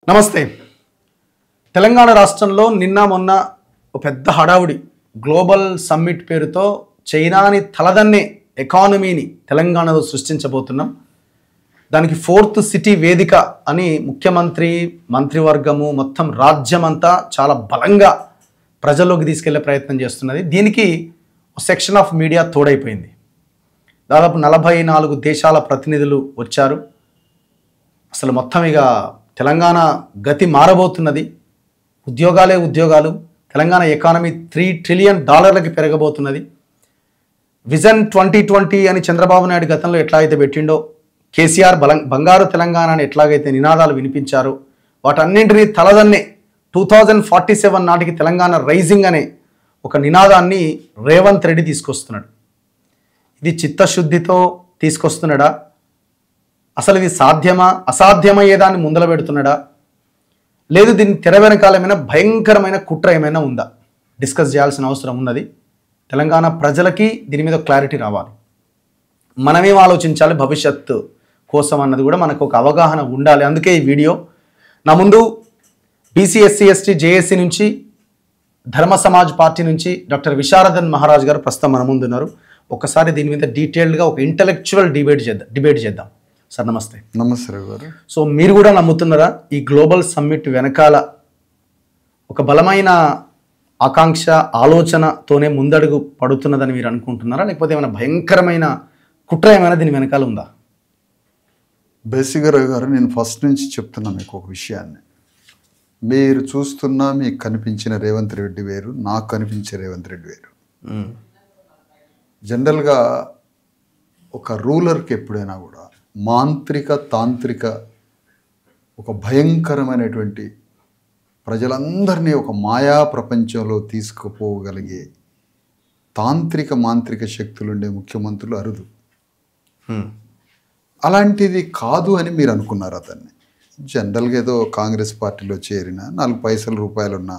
నమస్తే. తెలంగాణ రాష్ట్రంలో నిన్న మొన్న ఒక పెద్ద హడావుడి గ్లోబల్ సమ్మిట్ పేరుతో చైనాని తలదన్నే ఎకానమీని తెలంగాణలో సృష్టించబోతున్నాం. దానికి 4th సిటీ వేదిక అని ముఖ్యమంత్రి మంత్రివర్గము మొత్తం రాజ్యమంతా చాలా బలంగా ప్రజల్లోకి తీసుకెళ్లే ప్రయత్నం చేస్తున్నది. దీనికి సెక్షన్ ఆఫ్ మీడియా తోడైపోయింది. దాదాపు 44 దేశాల ప్రతినిధులు వచ్చారు. అసలు మొత్తం ఇక తెలంగాణ గతి మారబోతున్నది. ఉద్యోగాలు. తెలంగాణ ఎకానమీ $3 ట్రిలియన్ పెరగబోతున్నది. విజన్ 2020 అని చంద్రబాబు నాయుడు గతంలో ఎట్లా అయితే పెట్టిండో, కేసీఆర్ బంగారు తెలంగాణ అని ఎట్లాగైతే నినాదాలు వినిపించారో వాటన్నింటినీ తలదన్నే 2047 నాటికి తెలంగాణ రైజింగ్ అనే ఒక నినాదాన్ని రేవంత్ రెడ్డి తీసుకొస్తున్నాడు. ఇది చిత్తశుద్ధితో తీసుకొస్తున్నాడా, అసలు ఇది సాధ్యమా, అసాధ్యమయ్యేదాన్ని ముందల పెడుతున్నాడా, లేదు దీన్ని తెర వెనకాల ఏమైనా భయంకరమైన కుట్ర ఏమైనా ఉందా, డిస్కస్ చేయాల్సిన అవసరం ఉన్నది. తెలంగాణ ప్రజలకి దీని మీద క్లారిటీ రావాలి. మనమేం ఆలోచించాలి భవిష్యత్తు కోసం అన్నది కూడా మనకు ఒక అవగాహన ఉండాలి. అందుకే ఈ వీడియో. నా ముందు బీసీ ఎస్సీ ఎస్టీ జేఏసీ నుంచి, ధర్మ సమాజ్ పార్టీ నుంచి డాక్టర్ విశారదన్ మహారాజ్ గారు ప్రస్తుతం మన ముందు ఉన్నారు. ఒకసారి దీని మీద డీటెయిల్డ్గా ఒక ఇంటలెక్చువల్ డిబేట్ చేద్దాం. సార్ నమస్తే. నమస్తే రవి గారు. సో మీరు కూడా నమ్ముతున్నారా ఈ గ్లోబల్ సమ్మిట్ వెనకాల ఒక బలమైన ఆకాంక్ష ఆలోచనతోనే ముందడుగు పడుతున్నదని మీరు అనుకుంటున్నారా, లేకపోతే ఏమైనా భయంకరమైన కుట్ర ఏమైనా దీని వెనకాల ఉందా? బేసిక్గా రవి గారు, నేను ఫస్ట్ నుంచి చెప్తున్నా మీకు ఒక విషయాన్ని. మీరు చూస్తున్న మీకు కనిపించిన రేవంత్ రెడ్డి వేరు, నాకు కనిపించే రేవంత్ రెడ్డి వేరు. జనరల్గా ఒక రూలర్కి ఎప్పుడైనా కూడా మాంత్రిక తాంత్రిక ఒక భయంకరమైనటువంటి ప్రజలందరినీ ఒక మాయా ప్రపంచంలో తీసుకుపోగలిగే తాంత్రిక మాంత్రిక శక్తులుండే ముఖ్యమంత్రులు అరుదు. అలాంటిది కాదు అని మీరు అనుకున్నారు అతన్ని. జనరల్గా ఏదో కాంగ్రెస్ పార్టీలో చేరిన 4 పైసల రూపాయలున్న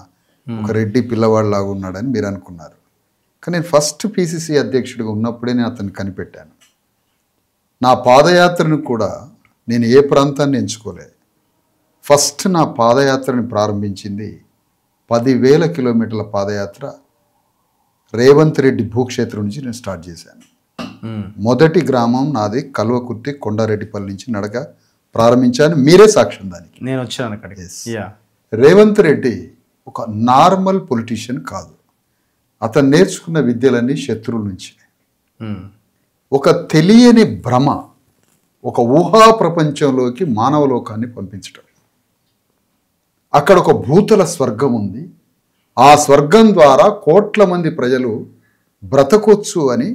ఒక రెడ్డి పిల్లవాడిలాగా ఉన్నాడని మీరు అనుకున్నారు. కానీ నేను ఫస్ట్ పిసిసి అధ్యక్షుడిగా ఉన్నప్పుడే నేను అతన్ని కనిపెట్టాను. నా పాదయాత్రను కూడా నేను ఏ ప్రాంతాన్ని ఎంచుకోలే. ఫస్ట్ నా పాదయాత్రని ప్రారంభించింది 10,000 కిలోమీటర్ల పాదయాత్ర రేవంత్ రెడ్డి భూక్షేత్రం నుంచి నేను స్టార్ట్ చేశాను. మొదటి గ్రామం నాది కల్వకుర్తి కొండారెడ్డిపల్లి నుంచి నడక ప్రారంభించాను. మీరే సాక్ష్యం దానికి. నేను వచ్చాను అక్కడికి. రేవంత్ రెడ్డి ఒక నార్మల్ పొలిటీషియన్ కాదు. అతను నేర్చుకున్న విద్యలన్నీ శత్రువుల నుంచి. ఒక తెలియని భ్రమ, ఒక ఊహా ప్రపంచంలోకి మానవ లోకాన్ని పంపించడం. అక్కడ ఒక భూతల స్వర్గం ఉంది. ఆ స్వర్గం ద్వారా కోట్ల మంది ప్రజలు బ్రతకొచ్చు అని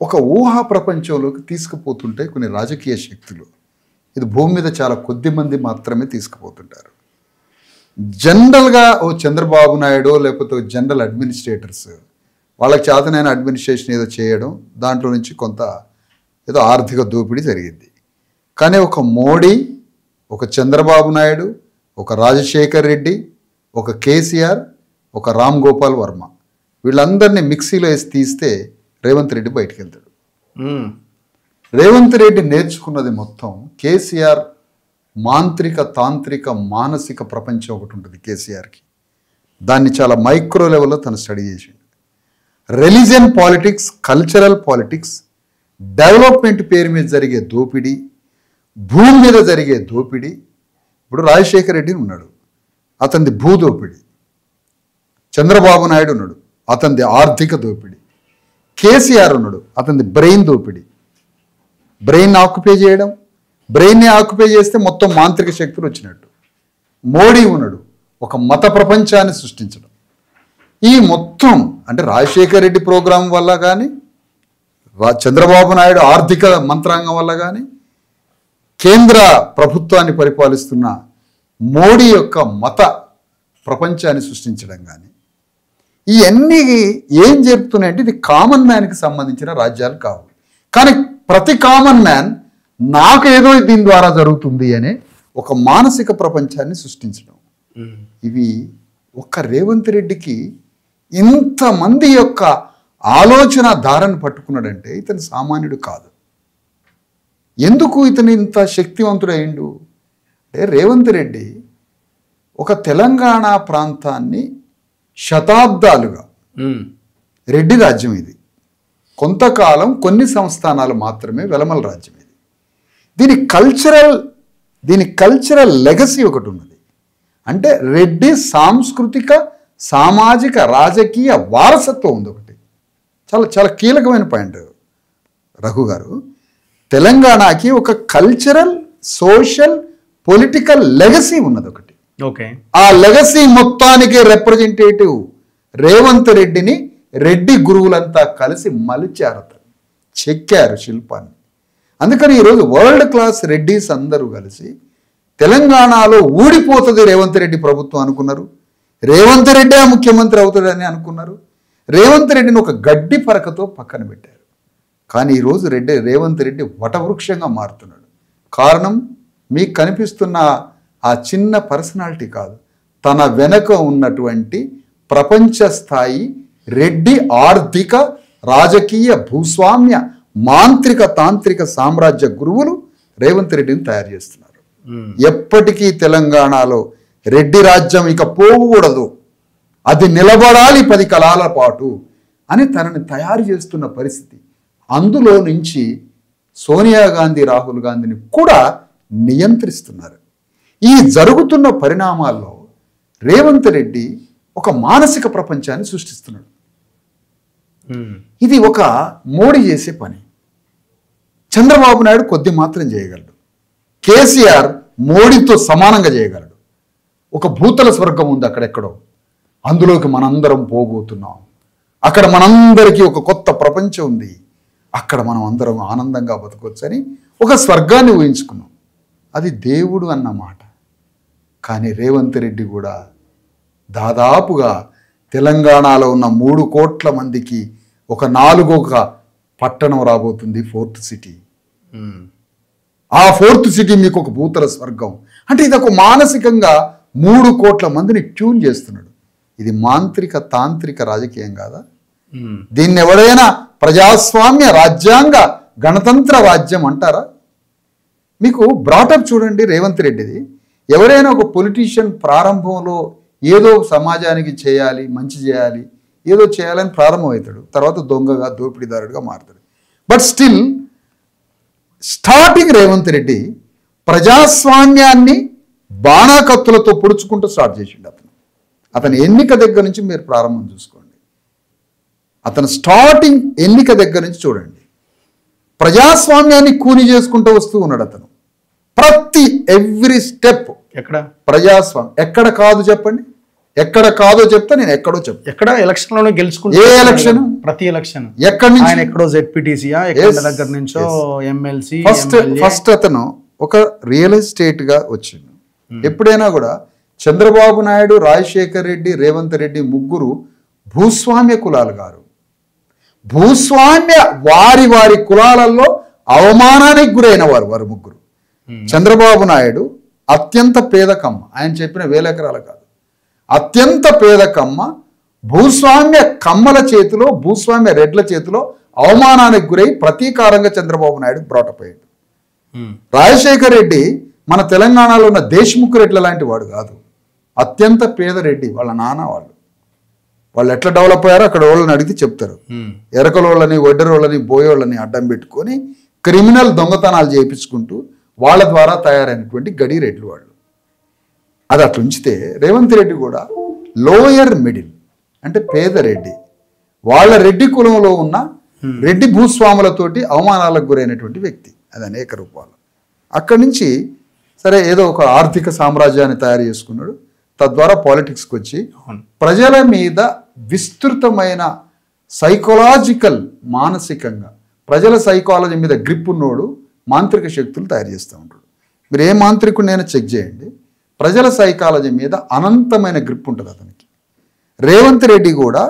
ఒక ఊహా ప్రపంచంలోకి తీసుకుపోతుంటాయి కొన్ని రాజకీయ శక్తులు. ఇది భూమి మీద చాలా కొద్ది మంది మాత్రమే తీసుకుపోతుంటారు. జనరల్గా ఓ చంద్రబాబు నాయుడు లేకపోతే జనరల్ అడ్మినిస్ట్రేటర్స్ వాళ్ళకి చేతనైన అడ్మినిస్ట్రేషన్ ఏదో చేయడం, దాంట్లో నుంచి కొంత ఏదో ఆర్థిక దోపిడీ జరిగింది. కానీ ఒక మోడీ, ఒక చంద్రబాబు నాయుడు, ఒక రాజశేఖర్ రెడ్డి, ఒక కేసీఆర్, ఒక రామ్ గోపాల్ వర్మ, వీళ్ళందరినీ మిక్సీలో వేసి తీస్తే రేవంత్ రెడ్డి బయటికి వెళ్తాడు. రేవంత్ రెడ్డి నేర్చుకున్నది మొత్తం కేసీఆర్ మాంత్రిక తాంత్రిక మానసిక ప్రపంచం ఒకటి ఉంటుంది కేసీఆర్కి. దాన్ని చాలా మైక్రో లెవెల్లో తను స్టడీ చేసిండు. Religion politics, cultural politics, development పేరు మీద జరిగే దోపిడీ, భూమి మీద జరిగే దోపిడీ. ఇప్పుడు రాజశేఖర్ రెడ్డి ఉన్నాడు, అతనిది భూ దోపిడీ. చంద్రబాబు నాయుడు ఉన్నాడు, అతనిది ఆర్థిక దోపిడీ. కేసీఆర్ ఉన్నాడు, అతనిది బ్రెయిన్ దోపిడీ. బ్రెయిన్ ఆక్యుపై చేయడం, బ్రెయిన్ని ఆక్యుపై చేస్తే మొత్తం మాంత్రిక శక్తులు వచ్చినట్టు. మోడీ ఉన్నాడు, ఒక మత ప్రపంచాన్ని సృష్టించడం. ఈ మొత్తం అంటే రాజశేఖర్ రెడ్డి ప్రోగ్రాం వల్ల కానీ, చంద్రబాబు నాయుడు ఆర్థిక మంత్రాంగం వల్ల కానీ, కేంద్ర ప్రభుత్వాన్ని పరిపాలిస్తున్న మోడీ యొక్క మత ప్రపంచాన్ని సృష్టించడం కానీ, ఇవన్నీ ఏం జరుపుతున్నాయంటే ఇది కామన్ మ్యాన్కి సంబంధించిన రాజ్యాలు కావు. కానీ ప్రతి కామన్ మ్యాన్ నాకు ఏదో దీని ద్వారా జరుగుతుంది అనే ఒక మానసిక ప్రపంచాన్ని సృష్టించడం. ఇవి ఒక్క రేవంత్ రెడ్డికి ఇంతమంది యొక్క ఆలోచన ధారను పట్టుకున్నాడంటే ఇతను సామాన్యుడు కాదు. ఎందుకు ఇతను ఇంత శక్తివంతుడు అయిండు అంటే రేవంత్ రెడ్డి ఒక తెలంగాణ ప్రాంతాన్ని శతాబ్దాలుగా ఉమ్. రెడ్డి రాజ్యం ఇది. కొంతకాలం కొన్ని సంస్థానాలు మాత్రమే వెలమల రాజ్యం ఇది. దీని కల్చరల్ లెగసీ ఒకటి ఉన్నది. అంటే రెడ్డి సాంస్కృతిక సామాజిక రాజకీయ వారసత్వం ఉంది ఒకటి. చాలా చాలా కీలకమైన పాయింట్ రఘు గారు. తెలంగాణకి ఒక కల్చరల్ సోషల్ పొలిటికల్ లెగసీ ఉన్నది ఒకటి. ఓకే. ఆ లెగసీ మొత్తానికి రిప్రజెంటేటివ్ రేవంత్ రెడ్డిని రెడ్డి గురువులంతా కలిసి మలిచారు, చెక్కారు శిల్పాన్ని. అందుకని ఈరోజు వరల్డ్ క్లాస్ రెడ్డిస్ అందరూ కలిసి తెలంగాణలో ఊడిపోతుంది రేవంత్ రెడ్డి ప్రభుత్వం అనుకున్నారు. రేవంత్ రెడ్డి ముఖ్యమంత్రి అవుతాడని అనుకున్నారు. రేవంత్ రెడ్డిని ఒక గడ్డి పరకతో పక్కన పెట్టారు. కానీ ఈరోజు రేవంత్ రెడ్డి వటవృక్షంగా మారుతున్నాడు. కారణం మీకు కనిపిస్తున్న ఆ చిన్న పర్సనాలిటీ కాదు, తన వెనక ఉన్నటువంటి ప్రపంచ స్థాయి రెడ్డి ఆర్థిక రాజకీయ భూస్వామ్య మాంత్రిక తాంత్రిక సామ్రాజ్య గురువులు రేవంత్ రెడ్డిని తయారు చేస్తున్నారు. ఎప్పటికీ తెలంగాణలో రెడ్డి రాజ్యం ఇక పోకూడదు, అది నిలబడాలి 10 కాలాల పాటు అని తనని తయారు చేస్తున్న పరిస్థితి. అందులో నుంచి సోనియా గాంధీ రాహుల్ గాంధీని కూడా నియంత్రిస్తున్నారు. ఈ జరుగుతున్న పరిణామాల్లో రేవంత్ రెడ్డి ఒక మానసిక ప్రపంచాన్ని సృష్టిస్తున్నాడు. ఇది ఒక మోడీ చేసే పని. చంద్రబాబు నాయుడు కొద్ది మాత్రం చేయగలడు. కేసీఆర్ మోడీతో సమానంగా చేయగలడు. ఒక భూతల స్వర్గం ఉంది అక్కడెక్కడో, అందులోకి మనందరం పోబోతున్నాం. అక్కడ మనందరికీ ఒక కొత్త ప్రపంచం ఉంది, అక్కడ మనం అందరం ఆనందంగా బతకొచ్చని ఒక స్వర్గాన్ని ఊహించుకున్నాం. అది దేవుడు అన్న మాట. కానీ రేవంత్ రెడ్డి కూడా దాదాపుగా తెలంగాణలో ఉన్న 3 కోట్ల మందికి ఒక 4వ పట్టణం రాబోతుంది, 4th సిటీ. ఆ 4th సిటీ మీకు ఒక భూతల స్వర్గం. అంటే ఇది ఒక మానసికంగా 3 కోట్ల మందిని ట్యూన్ చేస్తున్నాడు. ఇది మాంత్రిక తాంత్రిక రాజకీయం కాదా? దీన్ని ఎవరైనా ప్రజాస్వామ్య రాజ్యాంగ గణతంత్ర రాజ్యం అంటారా? మీకు బ్రాటప్ చూడండి రేవంత్ రెడ్డిది. ఎవరైనా ఒక పొలిటీషియన్ ప్రారంభంలో ఏదో సమాజానికి చేయాలి, మంచి చేయాలి, ఏదో చేయాలని ప్రారంభమవుతాడు. తర్వాత దొంగగా దోపిడీదారుడిగా మారుతాడు. But still starting Revanth Reddy ప్రజాస్వామ్యాన్ని బాణాకత్తులతో పొడుచుకుంటూ స్టార్ట్ చేసిండు. అతని ఎన్నిక దగ్గర నుంచి మీరు ప్రారంభం చూసుకోండి. అతను స్టార్టింగ్ ఎన్నిక దగ్గర నుంచి చూడండి, ప్రజాస్వామ్యాన్ని కూని చేసుకుంటూ వస్తూ ఉన్నాడు అతను. ప్రతి ఎవ్రీ స్టెప్ ఎక్కడ ప్రజాస్వామ్యం ఎక్కడ కాదు చెప్పండి, ఎక్కడ కాదో చెప్తే నేను ఎక్కడో చెప్తా. ఎక్కడ ఎలక్షన్ లోనే గెలుచుకుంటా. ఏ ఎలక్షన్? ప్రతి ఎలక్షన్. ఎక్కడి నుంచి? ఆయన ఎక్కడో జెడ్పీటీసీయా దగ్గర నుంచో ఎమ్మెల్సీ. ఫస్ట్ అతను ఒక రియల్ ఎస్టేట్ గా వచ్చిండు. ఎప్పుడైనా కూడా చంద్రబాబు నాయుడు, రాజశేఖర్ రెడ్డి, రేవంత్ రెడ్డి ముగ్గురు భూస్వామ్య కులాలు గారు. భూస్వామ్య వారి వారి కులాలలో అవమానానికి గురైన వారు ముగ్గురు. చంద్రబాబు నాయుడు అత్యంత పేదకమ్మ, ఆయన చెప్పిన 1000 ఎకరాలు కాదు, అత్యంత పేదకమ్మ భూస్వామ్య కమ్మల చేతిలో, భూస్వామ్య రెడ్ల చేతిలో అవమానానికి గురై ప్రతీకారంగా చంద్రబాబు నాయుడు బ్రాటప్ అయ్యాడు. రాజశేఖర్ రెడ్డి మన తెలంగాణలో ఉన్న దేశ్ముఖ్ రెడ్ల లాంటి వాడు కాదు, అత్యంత పేద రెడ్డి. వాళ్ళ నాన్న వాళ్ళు ఎట్లా డెవలప్ అయ్యారో అక్కడ వాళ్ళని అడిగితే చెప్తారు. ఎరకలోళ్ళని, ఒడ్డరోళ్ళని, బోయోళ్ళని అడ్డం పెట్టుకొని క్రిమినల్ దొంగతనాలు చేయించుకుంటూ వాళ్ళ ద్వారా తయారైనటువంటి గడి రెడ్లు వాళ్ళు. అది అట్లా ఉంచితే రేవంత్ రెడ్డి కూడా లోయర్ మిడిల్, అంటే పేద రెడ్డి, వాళ్ళ రెడ్డి కులంలో ఉన్న రెడ్డి భూస్వాములతోటి అవమానాలకు గురైనటువంటి వ్యక్తి. అది అనేక రూపాలు. అక్కడి నుంచి సరే ఏదో ఒక ఆర్థిక సామ్రాజ్యాన్ని తయారు చేసుకున్నాడు. తద్వారా పాలిటిక్స్కి వచ్చి ప్రజల మీద విస్తృతమైన సైకలాజికల్, మానసికంగా ప్రజల సైకాలజీ మీద గ్రిప్ ఉన్నోడు మాంత్రిక శక్తులు తయారు చేస్తూ ఉంటాడు. మీరు ఏ మాంత్రికుడినైనా చెక్ చేయండి, ప్రజల సైకాలజీ మీద అనంతమైన గ్రిప్ ఉంటుంది అతనికి. రేవంత్ రెడ్డి కూడా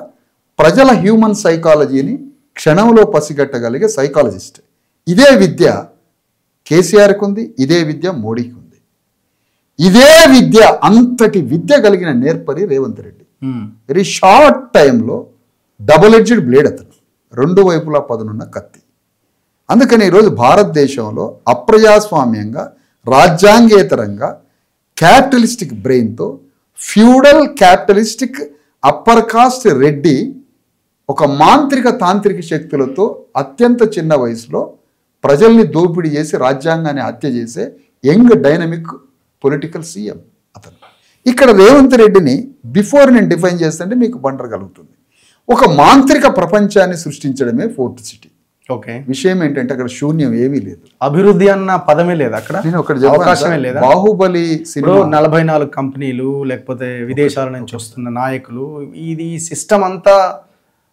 ప్రజల హ్యూమన్ సైకాలజీని క్షణంలో పసిగట్టగలిగే సైకాలజిస్ట్. ఇదే విద్య కేసీఆర్కి ఉంది, ఇదే విద్య మోడీకి ఉంది. ఇదే విద్య, అంతటి విద్య కలిగిన నేర్పరి రేవంత్ రెడ్డి. వెరీ షార్ట్ టైంలో డబుల్ ఎడ్జ్డ్ బ్లేడ్ అతను, 2 వైపులా పదునున్న కత్తి. అందుకని ఈరోజు భారతదేశంలో అప్రజాస్వామ్యంగా, రాజ్యాంగేతరంగా, క్యాపిటలిస్టిక్ బ్రెయిన్తో feudal capitalistic upper caste Reddy ఒక మాంత్రిక తాంత్రిక శక్తులతో అత్యంత చిన్న వయసులో ప్రజల్ని దోపిడీ చేసి రాజ్యాంగాన్ని హత్య చేసే యంగ్ డైనమిక్ పొలిటికల్ సీఎం అతను. ఇక్కడ రేవంత్ రెడ్డిని బిఫోర్ నేను డిఫైన్ చేస్తుంటే మీకు బండర్ కలుగుతుంది. ఒక మాంత్రిక ప్రపంచాన్ని సృష్టించడమే ఫోర్త్ సిటీ. ఓకే, విషయం ఏంటంటే అక్కడ శూన్యం ఏమీ లేదు, అభివృద్ధి అన్న పదమే లేదు అక్కడ, నేను ఒకటి అవకాశమే లేదా. బాహుబలి సినిమా 44 కంపెనీలు లేకపోతే విదేశాల నుంచి వస్తున్న నాయకులు, ఇది సిస్టమ్ అంతా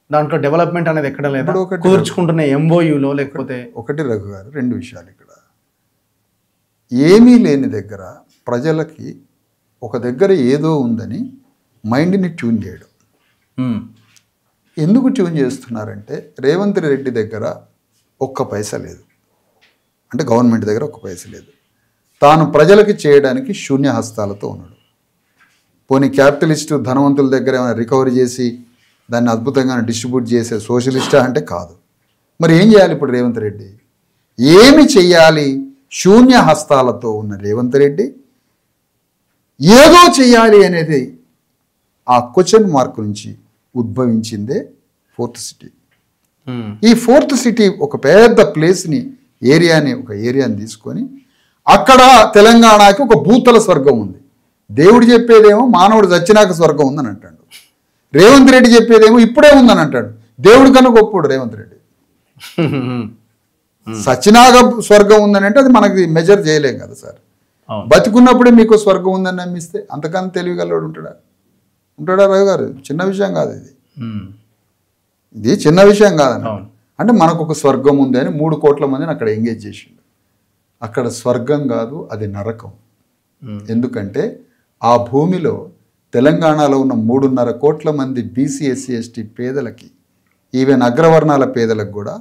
దాంట్లో డెవలప్మెంట్ అనేది ఎక్కడ లేదా, కుదుర్చుకుంటున్న ఎంఓయూలో లేకపోతే. ఒకటి రఘు గారు, రెండు విషయాలు ఇక్కడ. ఏమీ లేని దగ్గర ప్రజలకి ఒక దగ్గర ఏదో ఉందని మైండ్ని ట్యూన్ చేయడం. ఎందుకు ట్యూన్ చేస్తున్నారంటే రేవంత్ రెడ్డి దగ్గర ఒక్క పైసా లేదు, అంటే గవర్నమెంట్ దగ్గర ఒక్క పైసా లేదు, తాను ప్రజలకి చేయడానికి శూన్య హస్తాలతో ఉన్నాడు. పోనీ క్యాపిటలిస్టు ధనవంతుల దగ్గర ఏమైనా రికవరీ చేసి దాన్ని అద్భుతంగా డిస్ట్రిబ్యూట్ చేసే సోషలిస్టా అంటే కాదు. మరి ఏం చేయాలి ఇప్పుడు రేవంత్ రెడ్డి? ఏమి చెయ్యాలి? శూన్య హస్తాలతో ఉన్న రేవంత్ రెడ్డి ఏదో చెయ్యాలి అనేది ఆ క్వశ్చన్ మార్క్ నుంచి ఉద్భవించిందే ఫోర్త్ సిటీ. ఈ ఫోర్త్ సిటీ ఒక పెద్ద ప్లేస్ని ఒక ఏరియాని తీసుకొని అక్కడ తెలంగాణకి ఒక భూతల స్వర్గం ఉంది. దేవుడు చెప్పేదేమో మానవుడు చచ్చినాక స్వర్గం ఉందని అంటాడు, రేవంత్ రెడ్డి చెప్పేదేమో ఇప్పుడే ఉందని అంటాడు. దేవుడి కన్నా గొప్పోడు రేవంత్ రెడ్డి. సచ్చినాక స్వర్గం ఉందని అంటే అది మనకి మెజర్ చేయలేం కదా సార్. బతికున్నప్పుడే మీకు స్వర్గం ఉందని నమ్మిస్తే అంతకన్నా తెలివిగలవాడు ఉంటాడా రావు గారు? చిన్న విషయం కాదు ఇది చిన్న విషయం కాదన్న. అంటే మనకు ఒక స్వర్గం ఉంది అని 3 కోట్ల మందిని అక్కడ ఎంగేజ్ చేసిండు. అక్కడ స్వర్గం కాదు, అది నరకం. ఎందుకంటే ఆ భూమిలో తెలంగాణలో ఉన్న 3.5 కోట్ల మంది బీసీ ఎస్సీ ఎస్టీ పేదలకి, ఈవెన్ అగ్రవర్ణాల పేదలకు కూడా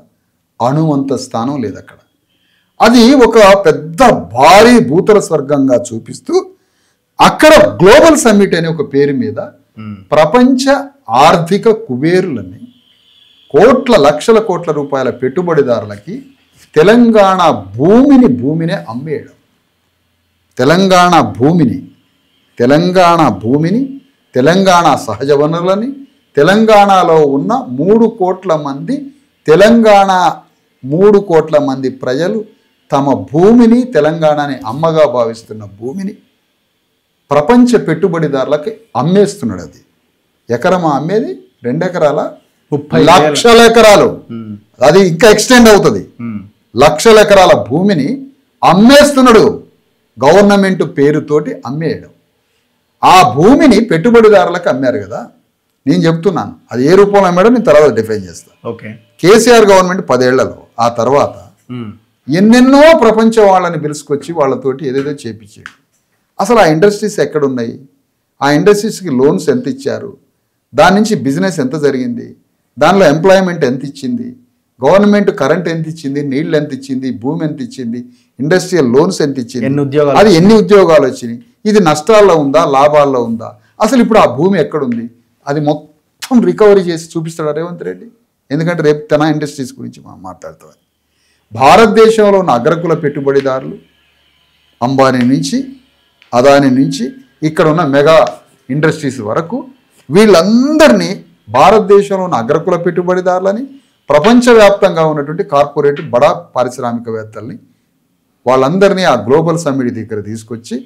అణువంత స్థానం లేదు అక్కడ. అది ఒక పెద్ద భారీ భూతల స్వర్గంగా చూపిస్తూ అక్కడ గ్లోబల్ సమ్మిట్ అనే ఒక పేరు మీద ప్రపంచ ఆర్థిక కుబేరులని లక్షల కోట్ల రూపాయల పెట్టుబడిదారులకి తెలంగాణ భూమినే అమ్మేయడం. తెలంగాణ భూమిని తెలంగాణ సహజ వనరులని తెలంగాణలో ఉన్న 3 కోట్ల మంది 3 కోట్ల మంది ప్రజలు తమ భూమిని, తెలంగాణని అమ్మగా భావిస్తున్న భూమిని ప్రపంచ పెట్టుబడిదారులకి అమ్మేస్తున్నాడు. అది ఎకరమా అమ్మేది? 2 ఎకరాల 30 లక్షల ఎకరాలు. అది ఇంకా ఎక్స్టెండ్ అవుతుంది. లక్షల ఎకరాల భూమిని అమ్మేస్తున్నాడు, గవర్నమెంట్ పేరుతోటి అమ్మేయడం. ఆ భూమిని పెట్టుబడిదారులకు అమ్మారు కదా. నేను చెప్తున్నాను అది ఏ రూపంలో అమ్మాడో నేను తర్వాత డిఫైన్ చేస్తాను. ఓకే, కేసీఆర్ గవర్నమెంట్ 10 ఏళ్లలో ఆ తర్వాత ఎన్నెన్నో ప్రపంచం వాళ్ళని పిలుచుకొచ్చి వాళ్ళతోటి ఏదేదో చేపించాడు. అసలు ఆ ఇండస్ట్రీస్ ఎక్కడున్నాయి? ఆ ఇండస్ట్రీస్కి లోన్స్ ఎంత ఇచ్చారు? దాని నుంచి బిజినెస్ ఎంత జరిగింది? దానిలో ఎంప్లాయ్మెంట్ ఎంత ఇచ్చింది? గవర్నమెంట్ కరెంట్ ఎంత ఇచ్చింది? నీళ్ళు ఎంత ఇచ్చింది? భూమి ఎంత ఇచ్చింది? ఇండస్ట్రియల్ లోన్స్ ఎంత ఇచ్చింది? అది ఎన్ని ఉద్యోగాలు వచ్చినాయి? ఇది నష్టాల్లో ఉందా, లాభాల్లో ఉందా? అసలు ఇప్పుడు ఆ భూమి ఎక్కడుంది? అది మొత్తం రికవరీ చేసి చూపిస్తాడు రేవంత్ రెడ్డి. ఎందుకంటే రేపు తన ఇండస్ట్రీస్ గురించి మనం మాట్లాడుతాం. భారతదేశంలో ఉన్న అగ్రకుల పెట్టుబడిదారులు అంబానీ నుంచి అదానీ నుంచి ఇక్కడ ఉన్న మెగా ఇండస్ట్రీస్ వరకు వీళ్ళందరినీ, భారతదేశంలో ఉన్న అగ్రకుల పెట్టుబడిదారులని, ప్రపంచవ్యాప్తంగా ఉన్నటువంటి కార్పొరేట్ బడా పారిశ్రామికవేత్తల్ని, వాళ్ళందరినీ ఆ గ్లోబల్ సమ్మిట్ దగ్గర తీసుకొచ్చి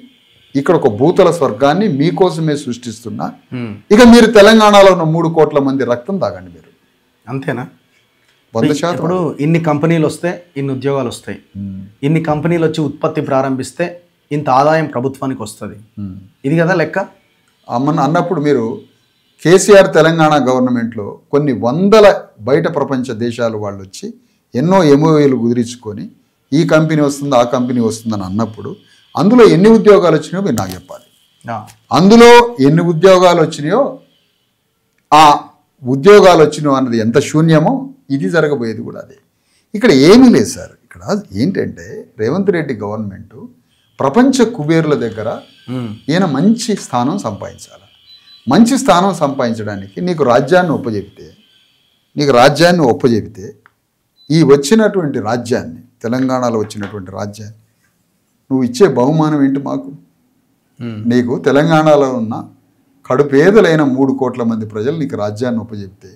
ఇక్కడ ఒక భూతల స్వర్గాన్ని మీకోసమే సృష్టిస్తున్నా. ఇక మీరు తెలంగాణలో ఉన్న 3 కోట్ల మంది రక్తం తాగండి మీరు. అంతేనా? 100%. ఇప్పుడు ఇన్ని కంపెనీలు వస్తే ఇన్ని ఉద్యోగాలు వస్తాయి, ఇన్ని కంపెనీలు వచ్చి ఉత్పత్తి ప్రారంభిస్తే ఇంత ఆదాయం ప్రభుత్వానికి వస్తుంది, ఇది కదా లెక్క. అన్నప్పుడు మీరు కేసీఆర్ తెలంగాణ గవర్నమెంట్లో కొన్ని వందల బయట ప్రపంచ దేశాలు వాళ్ళు వచ్చి ఎన్నో ఎంఓఏలు కుదిరించుకొని ఈ కంపెనీ వస్తుంది ఆ కంపెనీ వస్తుందని అన్నప్పుడు అందులో ఎన్ని ఉద్యోగాలు వచ్చినాయో మీరు నాకు చెప్పాలి. అందులో ఎన్ని ఉద్యోగాలు వచ్చినాయో, ఆ ఉద్యోగాలు వచ్చినాయో అన్నది ఎంత శూన్యమో ఇది జరగబోయేది కూడా అదే. ఇక్కడ ఏమీ లేదు సార్. ఇక్కడ ఏంటంటే రేవంత్ రెడ్డి గవర్నమెంట్ ప్రపంచ కుబేరుల దగ్గర ఈయన మంచి స్థానం సంపాదించాలి. మంచి స్థానం సంపాదించడానికి నీకు రాజ్యాన్ని ఒప్పజెపితే ఈ వచ్చినటువంటి రాజ్యాన్ని, తెలంగాణలో వచ్చినటువంటి రాజ్యాన్ని నువ్వు ఇచ్చే బహుమానం ఏంటి మాకు? నీకు తెలంగాణలో ఉన్న కడుపేదలైన 3 కోట్ల మంది ప్రజలు నీకు రాజ్యాన్ని ఉపజెప్తే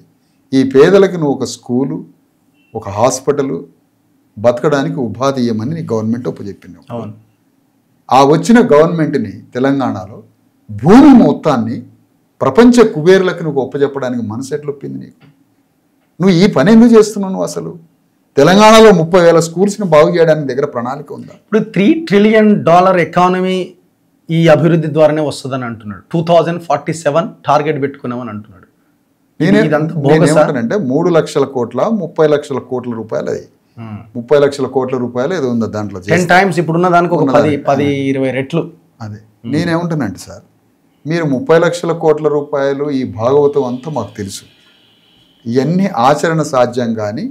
ఈ పేదలకి నువ్వు ఒక స్కూలు, ఒక హాస్పిటలు, బతకడానికి ఉపాధి ఇవ్వమని నీ గవర్నమెంట్ ఉపజెప్పింది. అవును. ఆ వచ్చిన గవర్నమెంట్ని తెలంగాణలో భూమి మొత్తాన్ని ప్రపంచ కుబేరులకు నువ్వు ఒప్పజెప్పడానికి మనసు ఎట్లా ఒప్పింది నీకు? నువ్వు ఈ పని ఎందుకు చేస్తున్నావు? నువ్వు అసలు తెలంగాణలో 30,000 స్కూల్స్ని బాగు చేయడానికి దగ్గర ప్రణాళిక ఉందా? ఇప్పుడు $3 ట్రిలియన్ ఎకానమీ ఈ అభివృద్ధి ద్వారానే వస్తుందని అంటున్నాడు. 2047 టార్గెట్ పెట్టుకున్నామని అంటున్నాడు. నేనేమంటానంటే 3 లక్షల కోట్ల 30 లక్షల కోట్ల రూపాయలు, అది 30 లక్షల కోట్ల రూపాయలు ఏదో ఉందా దాంట్లో 10 టైమ్స్ ఇప్పుడున్న దానికి ఒక 10-20 రెట్లు. అదే నేనేమంటానంటే సార్, మీరు 30 లక్షల కోట్ల రూపాయలు ఈ భాగవతం అంతా మాకు తెలుసు, ఇవన్నీ ఆచరణ సాధ్యం కానీ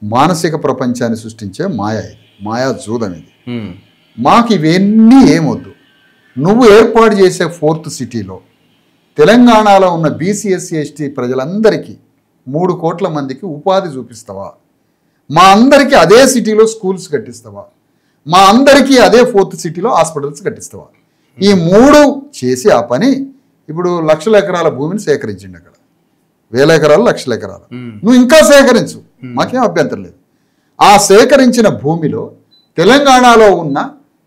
మానసిక ప్రపంచాన్ని సృష్టించే మాయా, ఇది మాయా జూదం ఇది. మాకు ఇవన్నీ ఏమొద్దు. నువ్వు ఏర్పాటు చేసే 4th సిటీలో తెలంగాణలో ఉన్న బీసీ ఎస్సీ ఎస్టీ ప్రజలందరికీ 3 కోట్ల మందికి ఉపాధి చూపిస్తావా? మా అందరికీ అదే సిటీలో స్కూల్స్ కట్టిస్తావా? మా అందరికీ అదే 4th సిటీలో హాస్పిటల్స్ కట్టిస్తావా? ఈ 3 చేసి ఆ పని ఇప్పుడు లక్షల ఎకరాల భూమిని సేకరించిండి, అక్కడ 1000 ఎకరాలు 1,00,000 ఎకరాలు నువ్వు ఇంకా సేకరించు, మాకేం అభ్యంతరం లేదు. ఆ సేకరించిన భూమిలో తెలంగాణలో ఉన్న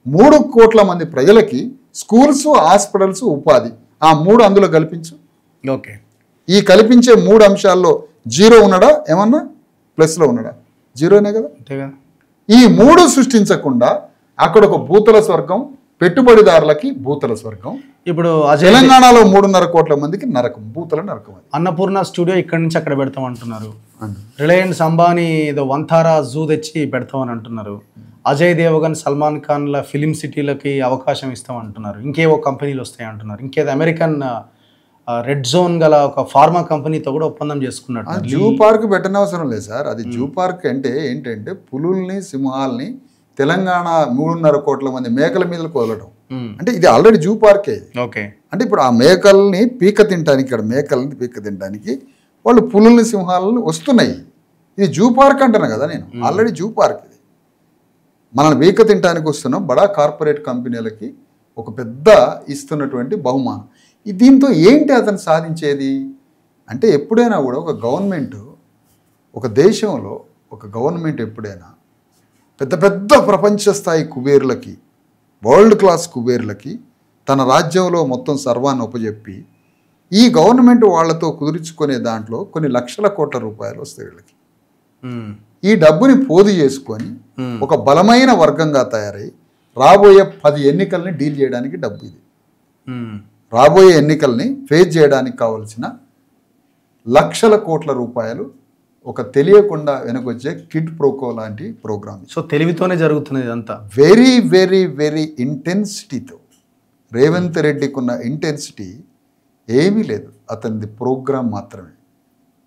3 కోట్ల మంది ప్రజలకి స్కూల్స్, హాస్పిటల్స్, ఉపాధి, ఆ 3 అందులో కల్పించు. ఓకే, ఈ కల్పించే 3 అంశాల్లో 0 ఉన్నాడా? ఏమన్నా ప్లస్లో ఉన్నాడా? 0నే కదా. ఈ 3 సృష్టించకుండా అక్కడ ఒక భూతల స్వర్గం, పెట్టుబడిదారులకి భూతల స్వర్గం. ఇప్పుడు తెలంగాణలో 3.5 కోట్ల మందికి నరకం, భూతల నరకం. అన్నపూర్ణ స్టూడియో ఇక్కడి నుంచి అక్కడ పెడతాం అంటున్నారు. రిలయన్స్ అంబానీ ఏదో వంతారా జూ తెచ్చి పెడతామని అంటున్నారు. అజయ్ దేవగన్, సల్మాన్ ఖాన్ల ఫిలిం సిటీలకి అవకాశం ఇస్తాం అంటున్నారు. ఇంకేవో కంపెనీలు వస్తాయి అంటున్నారు. ఇంకేదో అమెరికన్ రెడ్ జోన్ గల ఒక ఫార్మా కంపెనీతో కూడా ఒప్పందం చేసుకున్నట్టు. జూ పార్క్ పెట్టనవసరం లేదు సార్. అది జూ పార్క్ అంటే ఏంటంటే పులుల్ని, సింహాల్ని తెలంగాణ 3.5 కోట్ల మంది మేకల మీద వదలడం. అంటే ఇది ఆల్రెడీ జూ పార్కే. ఓకే, అంటే ఇప్పుడు ఆ మేకల్ని పీక తినడానికి, ఇక్కడ మేకల్ని పీక తినడానికి వాళ్ళు పులుల్ని, సింహాలని వస్తున్నాయి. ఇది జూ పార్క్ అంటాను కదా నేను, ఆల్రెడీ జూ పార్క్. ఇది మనల్ని పీక తినడానికి వస్తున్న బడా కార్పొరేట్ కంపెనీలకి ఒక పెద్ద ఇస్తున్నటువంటి బహుమానం. దీంతో ఏంటి అతను సాధించేది అంటే, ఎప్పుడైనా కూడా ఒక గవర్నమెంట్, ఒక దేశంలో ఒక గవర్నమెంట్ ఎప్పుడైనా పెద్ద పెద్ద ప్రపంచ స్థాయి కుబేరులకి, వరల్డ్ క్లాస్ కుబేరులకి తన రాజ్యంలో మొత్తం సర్వాన్ని ఉపజెప్పి ఈ గవర్నమెంట్ వాళ్లతో కుదుర్చుకునే దాంట్లో కొన్ని లక్షల కోట్ల రూపాయలు వస్తాయి వీళ్ళకి. ఈ డబ్బుని పోదు చేసుకొని ఒక బలమైన వర్గంగా తయారై రాబోయే 10 ఎన్నికల్ని డీల్ చేయడానికి డబ్బు ఇది. రాబోయే ఎన్నికల్ని ఫేస్ చేయడానికి కావలసిన లక్షల కోట్ల రూపాయలు ఒక తెలియకుండా వెనకొచ్చే కిడ్ ప్రోకో లాంటి ప్రోగ్రామ్. సో తెలివితోనే జరుగుతున్నది ఇదంతా. వెరీ వెరీ వెరీ ఇంటెన్సిటీతో రేవంత్ రెడ్డికి ఉన్న ఇంటెన్సిటీ ఏమీ లేదు. అతనిది ప్రోగ్రాం మాత్రమే,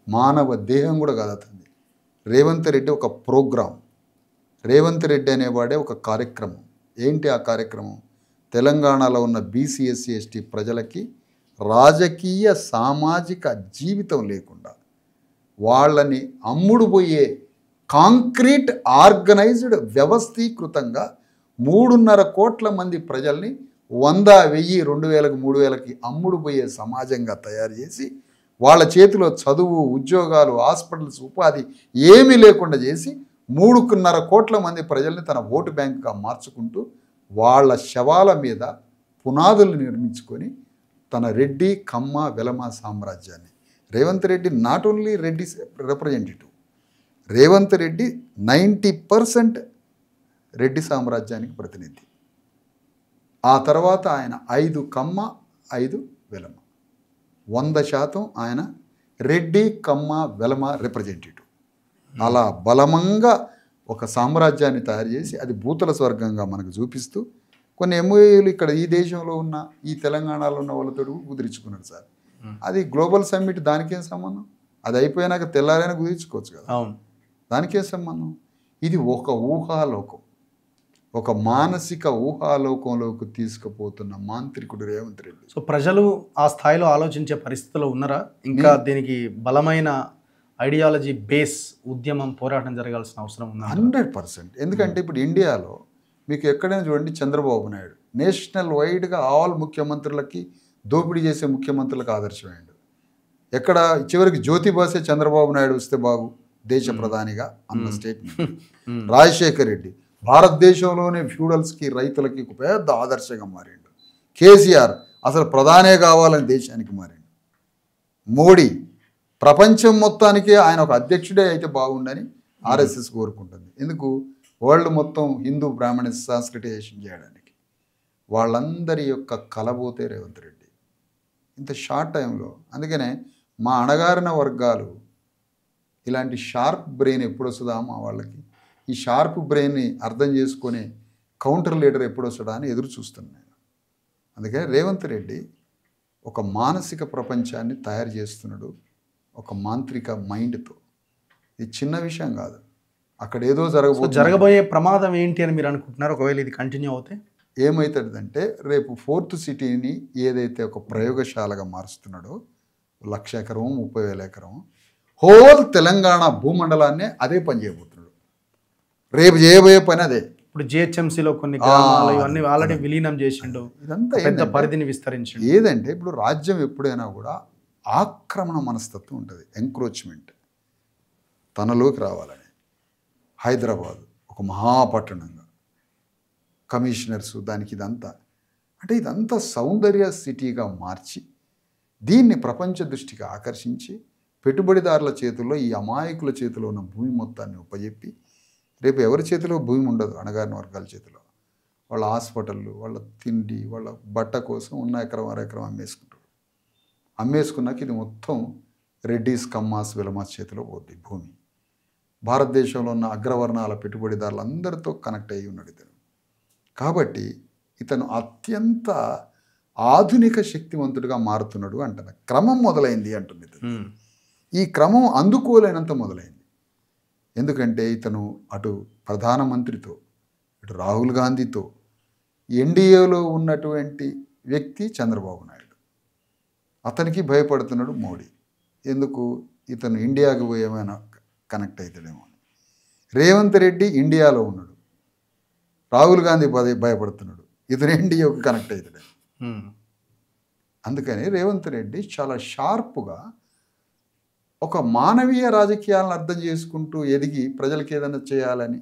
మానవ దేహం కూడా కాదు అతనిది. రేవంత్ రెడ్డి ఒక ప్రోగ్రాం. రేవంత్ రెడ్డి అనేవాడే ఒక కార్యక్రమం. ఏంటి ఆ కార్యక్రమం? తెలంగాణలో ఉన్న బీసీ ఎస్సీ ఎస్టీ ప్రజలకి రాజకీయ సామాజిక జీవితం లేకుండా వాళ్ళని అమ్ముడు పోయే కాంక్రీట్ ఆర్గనైజ్డ్ వ్యవస్థీకృతంగా 3.5 కోట్ల మంది ప్రజల్ని 100, 1000, 2000, 3000కి అమ్ముడు పోయే సమాజంగా తయారు చేసి వాళ్ళ చేతిలో చదువు, ఉద్యోగాలు, హాస్పిటల్స్, ఉపాధి ఏమీ లేకుండా చేసి 3.5 కోట్ల మంది ప్రజల్ని తన ఓటు బ్యాంకుగా మార్చుకుంటూ వాళ్ళ శవాల మీద పునాదులు నిర్మించుకొని తన రెడ్డి, కమ్మ, వెలమ సామ్రాజ్యాన్ని. Revanth Reddy not only Reddy representative, Revanth Reddy 90% Reddy సామ్రాజ్యానికి ప్రతినిధి. ఆ తర్వాత ఆయన 5 కమ్మ, 5 వెలమ, 100% ఆయన రెడ్డి, కమ్మ, వెలమ రిప్రజెంటేటివ్. అలా బలమంగా ఒక సామ్రాజ్యాన్ని తయారు చేసి అది భూతల స్వర్గంగా మనకు చూపిస్తూ కొన్ని ఎంఓఏలు ఇక్కడ ఈ దేశంలో ఉన్న, ఈ తెలంగాణలో ఉన్న వాళ్ళతో కుదిరించుకున్నారు సార్. అది గ్లోబల్ సమ్మిట్, దానికేం సంబంధం? అది అయిపోయినాక తెల్లారైనా కుదిరించుకోవచ్చు కదా, దానికేం సంబంధం? ఇది ఒక ఊహాలోకం, ఒక మానసిక ఊహాలోకంలోకి తీసుకుపోతున్న మాంత్రికుడు రేవంత్ రెడ్డి. సో ప్రజలు ఆ స్థాయిలో ఆలోచించే పరిస్థితిలో ఉన్నారా? ఇంకా దీనికి బలమైన ఐడియాలజీ బేస్ ఉద్యమం, పోరాటం జరగాల్సిన అవసరం ఉంది 100%. ఎందుకంటే ఇప్పుడు ఇండియాలో మీకు ఎక్కడైనా చూడండి, చంద్రబాబు నాయుడు నేషనల్ వైడ్గా ఆల్ ముఖ్యమంత్రులకి దోపిడీ చేసే ముఖ్యమంత్రులకు ఆదర్శమైండు. ఎక్కడ చివరికి జ్యోతి బాసే చంద్రబాబు నాయుడు వస్తే బాగు దేశ ప్రధానిగా అన్న స్టేట్మెంట్. రాజశేఖర్ రెడ్డి భారతదేశంలోనే ఫ్యూడల్స్కి రైతులకి ఒక పెద్ద ఆదర్శంగా మారిండు. కేసీఆర్ అసలు ప్రధానే కావాలని దేశానికి మారిండు. మోడీ ప్రపంచం మొత్తానికే ఆయన ఒక అధ్యక్షుడే అయితే బాగుండని ఆర్ఎస్ఎస్ కోరుకుంటుంది. ఎందుకు? వరల్డ్ మొత్తం హిందూ బ్రాహ్మణ సాంస్క్రిటైజేషన్ చేయడానికి. వాళ్ళందరి యొక్క కలబోతే రేవంత్ రెడ్డి ఇంత షార్ట్ టైంలో. అందుకనే మా అణగారిన వర్గాలు ఇలాంటి షార్ప్ బ్రెయిన్ ఎప్పుడు వస్తుందా మా వాళ్ళకి, ఈ షార్ప్ బ్రెయిన్ని అర్థం చేసుకునే కౌంటర్ లీడర్ ఎప్పుడు వస్తుందా అని ఎదురు చూస్తున్నాను నేను. అందుకని రేవంత్ రెడ్డి ఒక మానసిక ప్రపంచాన్ని తయారు చేస్తున్నాడు ఒక మాంత్రిక మైండ్తో. ఇది చిన్న విషయం కాదు. అక్కడ ఏదో జరగబోయే ప్రమాదం ఏంటి అని మీరు అనుకుంటున్నారు ఒకవేళ ఇది కంటిన్యూ అవుతే? ఏమవుతుందంటే రేపు 4th సిటీని ఏదైతే ఒక ప్రయోగశాలగా మారుస్తున్నాడో 1,00,000 ఎకరం 30,000 ఎకరం హోల్ తెలంగాణ భూమండలాన్నే అదే పని చేయబోతున్నాడు. రేపు చేయబోయే పని అదే. ఇప్పుడు జిహెచ్ఎంసీలో కొన్ని గ్రామాలు ఇవన్నీ ఆల్రెడీ విలీనం చేసిండు, ఇదంతా పెద్ద పరిధిని విస్తరించిండు. ఏదంటే ఇప్పుడు రాజ్యం ఎప్పుడైనా కూడా ఆక్రమణ మనస్తత్వం ఉంటుంది, ఎంక్రోచ్మెంట్ తనలోకి రావాలని. హైదరాబాద్ ఒక మహాపట్టణంగా కమిషనర్స్ దానికి ఇదంతా అంటే ఇదంతా సౌందర్య సిటీగా మార్చి దీన్ని ప్రపంచ దృష్టికి ఆకర్షించి పెట్టుబడిదారుల చేతుల్లో ఈ అమాయకుల చేతిలో ఉన్న భూమి మొత్తాన్ని ఉపజెప్పి రేపు ఎవరి చేతిలో భూమి ఉండదు, అణగారిన వర్గాల చేతిలో. వాళ్ళ హాస్పిటళ్ళు, వాళ్ళ తిండి, వాళ్ళ బట్ట కోసం ఉన్న ఎకరం అరెకరం అమ్మేసుకుంటారు. అమ్మేసుకున్నాక ఇది మొత్తం రెడ్డిస్ కమ్మాస్ విలమాస్ చేతిలో పోద్ది భూమి. భారతదేశంలో ఉన్న అగ్రవర్ణాల పెట్టుబడిదారులందరితో కనెక్ట్ అయ్యి ఉన్నాడు ఇతను. కాబట్టి ఇతను అత్యంత ఆధునిక శక్తివంతుడిగా మారుతున్నాడు అంటున్న క్రమం మొదలైంది అంటుంది ఇతను. ఈ క్రమం అందుకోలేనంత మొదలైంది. ఎందుకంటే ఇతను అటు ప్రధానమంత్రితో ఇటు రాహుల్ గాంధీతో ఎన్డీఏలో ఉన్నటువంటి వ్యక్తి చంద్రబాబు నాయుడు. అతనికి భయపడుతున్నాడు మోడీ. ఎందుకు? ఇతను ఇండియాకి పోయి ఏమైనా కనెక్ట్ అవుతాడేమో అని. రేవంత్ రెడ్డి ఇండియాలో ఉన్నాడు, రాహుల్ గాంధీ భయపడుతున్నాడు, ఇతను ఎన్డీఏకి కనెక్ట్ అవుతాడేమో. అందుకని రేవంత్ రెడ్డి చాలా షార్ప్గా ఒక మానవీయ రాజకీయాలను అర్థం చేసుకుంటూ ఎదిగి ప్రజలకి ఏదైనా చేయాలని.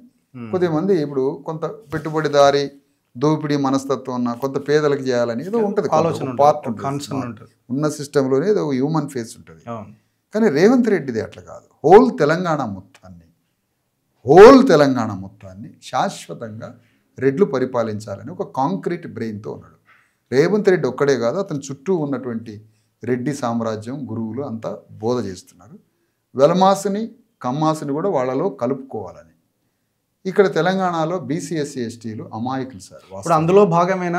కొద్దిమంది ఇప్పుడు కొంత పెట్టుబడిదారి దోపిడీ మనస్తత్వం ఉన్న కొంత పేదలకు చేయాలని ఏదో ఉంటుంది, పార్ట్ ఉన్న సిస్టంలోనే ఏదో హ్యూమన్ ఫేస్ ఉంటుంది. కానీ రేవంత్ రెడ్డిది అట్లా కాదు. హోల్ తెలంగాణ మొత్తాన్ని శాశ్వతంగా రెడ్లు పరిపాలించాలని ఒక కాంక్రీట్ బ్రెయిన్తో ఉన్నాడు. రేవంత్ రెడ్డి ఒక్కడే కాదు, అతని చుట్టూ ఉన్నటువంటి రెడ్డి సామ్రాజ్యం గురువులు అంతా బోధ చేస్తున్నారు. వెలమాసుని కమ్మాసుని కూడా వాళ్ళలో కలుపుకోవాలని. ఇక్కడ తెలంగాణలో బీసీ ఎస్సీ ఎస్టీలు అమాయకులు సార్. ఇప్పుడు అందులో భాగమైన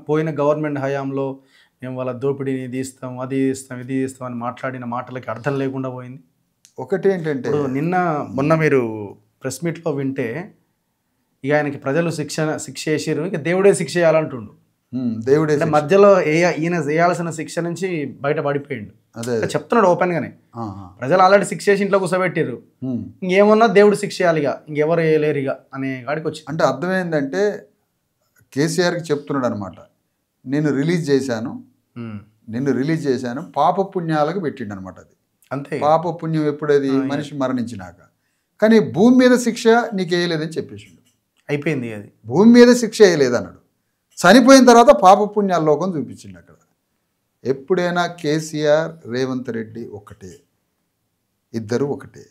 పోయిన గవర్నమెంట్ హయాంలో మేము వాళ్ళ దోపిడీని ఇది ఇస్తాం, అది ఇస్తాం, ఇది ఇస్తాం అని మాట్లాడిన మాటలకి అర్థం లేకుండా పోయింది. ఒకటి ఏంటంటే మొన్న మీరు ప్రెస్ మీట్లో వింటే ఇక ఆయనకి ప్రజలు శిక్ష వేసారు, ఇక దేవుడే శిక్ష చేయాలంటుండు. దేవుడే మధ్యలో ఈయన చేయాల్సిన శిక్ష నుంచి బయట పడిపోయిండు. అదే చెప్తున్నాడు ఓపెన్ గానే, ప్రజలు ఆల్రెడీ శిక్ష చేసి ఇంట్లో కూర్చోబెట్టారు, ఇంకేమన్నా దేవుడు శిక్ష చేయాలిగా, ఇంకెవరు వేయలేరుగా అనే కాడికి వచ్చి. అంటే అర్థమైందంటే కేసీఆర్కి చెప్తున్నాడు అనమాట, నేను రిలీజ్ చేశాను పాపపుణ్యాలకు పెట్టిండు అనమాట. అది అంతే, పాపపుణ్యం ఎప్పుడది మనిషి మరణించినాక. కానీ భూమి మీద శిక్ష నీకు వేయలేదని చెప్పేసిండు. అయిపోయింది, అది భూమి మీద శిక్ష వేయలేదన్నాడు. చనిపోయిన తర్వాత పాపపుణ్యాల లోకం చూపించింది అక్కడ. ఎప్పుడైనా కేసీఆర్ రేవంత్ రెడ్డి ఒకటే, ఇద్దరు ఒకటే.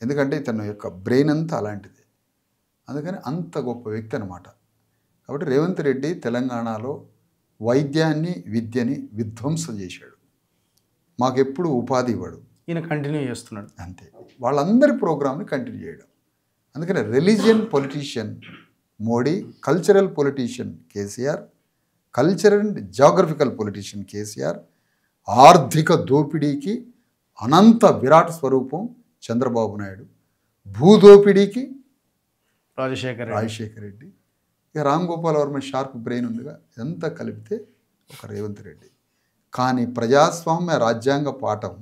ఎందుకంటే ఇతను యొక్క బ్రెయిన్ అంతా అలాంటిది. అందుకని అంత గొప్ప వ్యక్తి అనమాట. కాబట్టి రేవంత్ రెడ్డి తెలంగాణలో వైద్యాన్ని విద్యని విధ్వంసం చేశాడు. మాకెప్పుడు ఉపాధి ఇవ్వడు, ఈయన కంటిన్యూ చేస్తున్నాడు అంతే. వాళ్ళందరి ప్రోగ్రామ్ని కంటిన్యూ చేయడం. అందుకని religion politician Modi, cultural politician KCR, cultural and geographical politician KCR, ఆర్థిక దోపిడీకి అనంత విరాట్ స్వరూపం చంద్రబాబు నాయుడు, భూదోపిడీకి రాజశేఖర్ రెడ్డి, ఇక రామ్ గోపాల్ వర్మ షార్ప్ బ్రెయిన్ ఉందిగా, ఇదంతా కలిపితే ఒక రేవంత్ రెడ్డి. కానీ ప్రజాస్వామ్య రాజ్యాంగ పాఠం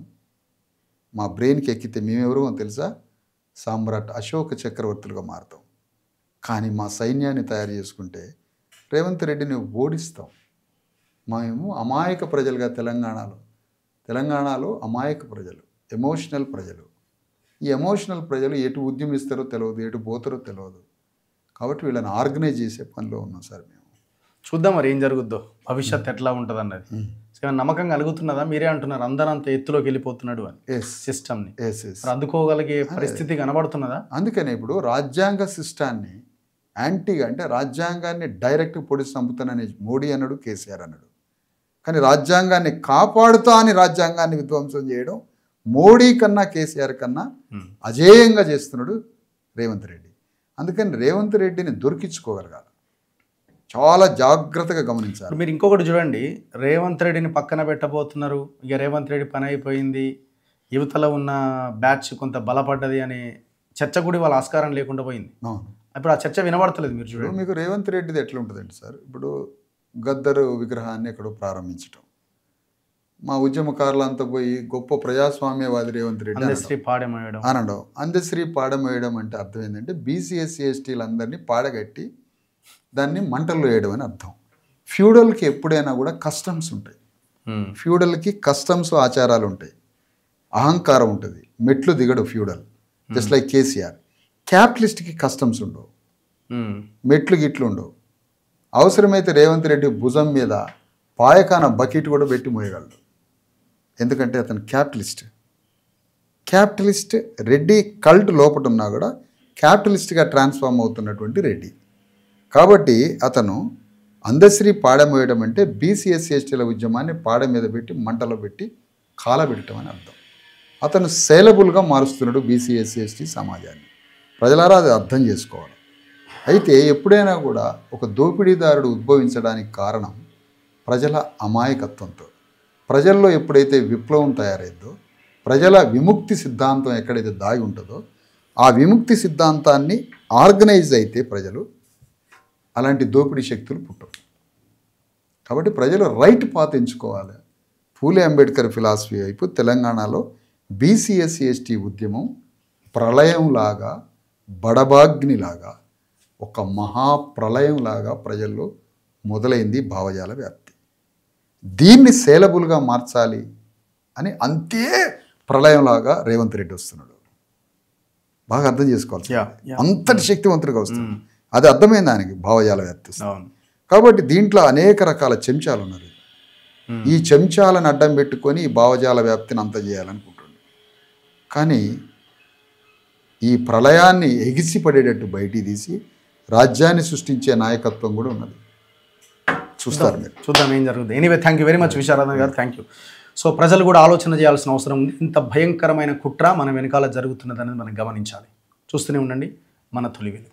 మా బ్రెయిన్కి ఎక్కితే మేమెవరో తెలుసా? సామ్రాట్ అశోక చక్రవర్తులుగా మారుతాం. కానీ మా సైన్యాన్ని తయారు చేసుకుంటే రేవంత్ రెడ్డిని ఓడిస్తాం. మేము అమాయక ప్రజలుగా తెలంగాణలో అమాయక ప్రజలు, ఎమోషనల్ ప్రజలు. ఈ ఎమోషనల్ ప్రజలు ఎటు ఉద్యమిస్తారో తెలియదు, ఎటు పోతారో తెలియదు. కాబట్టి వీళ్ళని ఆర్గనైజ్ చేసే పనిలో ఉన్నాం సార్ మేము. చూద్దాం మరి ఏం జరుగుద్దో, భవిష్యత్ ఎట్లా ఉంటుంది అన్నది. నమ్మకం కలుగుతున్నదా? మీరే అంటున్నారు అందరూ అంత ఎత్తులోకి వెళ్ళిపోతున్నాడు అని సిస్టమ్ని. అందుకోగలిగే పరిస్థితి కనబడుతున్నదా? అందుకనే ఇప్పుడు రాజ్యాంగ సిస్టాన్ని యాంటీగా, అంటే రాజ్యాంగాన్ని డైరెక్ట్ పొడిచి చంపుతానని మోడీ అన్నాడు, కేసీఆర్ అన్నాడు. కానీ రాజ్యాంగాన్ని కాపాడుతా అని రాజ్యాంగాన్ని విధ్వంసం చేయడం మోడీ కన్నా కేసీఆర్ కన్నా అజేయంగా చేస్తున్నాడు రేవంత్ రెడ్డి. అందుకని రేవంత్ రెడ్డిని దొరికించుకోగలగాలి, చాలా జాగ్రత్తగా గమనించాలి. మీరు ఇంకొకటి చూడండి, రేవంత్ రెడ్డిని పక్కన పెట్టబోతున్నారు, ఇక రేవంత్ రెడ్డి పని అయిపోయింది, యువతలో ఉన్న బ్యాచ్ కొంత బలపడ్డది అనే చర్చ కూడా వాళ్ళ ఆస్కారం లేకుండా పోయింది. ఇప్పుడు ఆ చర్చ వినబడతలేదు. మీరు చూడండి, మీకు రేవంత్ రెడ్డిది ఎట్లా ఉంటుందండి సార్, ఇప్పుడు గద్దరు విగ్రహాన్ని ఎక్కడో ప్రారంభించడం, మా ఉద్యమకారులంతా పోయి గొప్ప ప్రజాస్వామ్యవాది రేవంత్ రెడ్డి అనడం, అందశ్రీ పాడమేయడం అంటే అర్థం ఏంటంటే బీసీ ఎస్సీ ఎస్టీలందరినీ పాడగట్టి దాన్ని మంటల్లో వేయడం అని అర్థం. ఫ్యూడల్కి ఎప్పుడైనా కూడా కస్టమ్స్ ఉంటాయి, ఫ్యూడల్కి కస్టమ్స్ ఆచారాలు ఉంటాయి, అహంకారం ఉంటుంది, మెట్లు దిగడు ఫ్యూడల్. Just like KCR. క్యాపిటలిస్ట్కి కస్టమ్స్ ఉండవు, మెట్లు గిట్లు ఉండవు. అవసరమైతే రేవంత్ రెడ్డి భుజం మీద పాయకాన బకెట్ కూడా పెట్టి మోయగలడు, ఎందుకంటే అతను క్యాపిటలిస్ట్ రెడ్డి కల్ట్ లోపట ఉన్నా కూడా క్యాపిటలిస్ట్గా ట్రాన్స్ఫార్మ్ అవుతున్నటువంటి రెడ్డి. కాబట్టి అతను అందశ్రీ పాడమోయడం అంటే బీసీ ఎస్సీ ఎస్టీల ఉద్యమాన్ని పాడ మీద పెట్టి మంటలో పెట్టి కాలబెట్టడం అని అర్థం. అతను సేలబుల్గా మారుస్తున్నాడు బీసీ ఎస్సీ ఎస్టీ సమాజాన్ని. ప్రజలారా అది అర్థం చేసుకోవాలి. అయితే ఎప్పుడైనా కూడా ఒక దోపిడీదారుడు ఉద్భవించడానికి కారణం ప్రజల అమాయకత్వంతో. ప్రజల్లో ఎప్పుడైతే విప్లవం తయారైందో, ప్రజల విముక్తి సిద్ధాంతం ఎక్కడైతే దాగి ఉంటుందో, ఆ విముక్తి సిద్ధాంతాన్ని ఆర్గనైజ్ అయితే ప్రజలు, అలాంటి దోపిడీ శక్తులు పుట్టవు. కాబట్టి ప్రజలు రైట్ పాత్ ఎంచుకోవాలి. పూలే అంబేద్కర్ ఫిలాసఫీ వైపు తెలంగాణలో బీసీ ఎస్సీ ఎస్టీ ఉద్యమం ప్రళయంలాగా, బడబాగ్నిలాగా, ఒక మహాప్రళయంలాగా ప్రజల్లో మొదలైంది భావజాల వ్యాప్తి. దీన్ని సేలబుల్గా మార్చాలి అని అంతే ప్రళయంలాగా రేవంత్ రెడ్డి వస్తున్నాడు. బాగా అర్థం చేసుకోవాలి, అంతటి శక్తివంతుడిగా వస్తున్నాడు. అది అర్థమైంది దానికి భావజాల వ్యాప్తి. కాబట్టి దీంట్లో అనేక రకాల చెంచాలు ఉన్నారు. ఈ చెంచాలను అడ్డం పెట్టుకొని ఈ భావజాల వ్యాప్తిని అంత చేయాలనుకుంటున్నాడు. కానీ ఈ ప్రళయాన్ని ఎగిసిపడేటట్టు బయటికి తీసి రాజ్యాన్ని సృష్టించే నాయకత్వం కూడా ఉన్నది. చూస్తారు మీరు, చూద్దాం ఏం జరుగుతుంది. Anyway, thank you very much Visharadan గారు, థ్యాంక్ యూ. సో ప్రజలు కూడా ఆలోచన చేయాల్సిన అవసరం ఉంది. ఇంత భయంకరమైన కుట్ర మన వెనకాల జరుగుతున్నది అనేది మనం గమనించాలి. చూస్తూనే ఉండండి మన తొలి వెలుగు.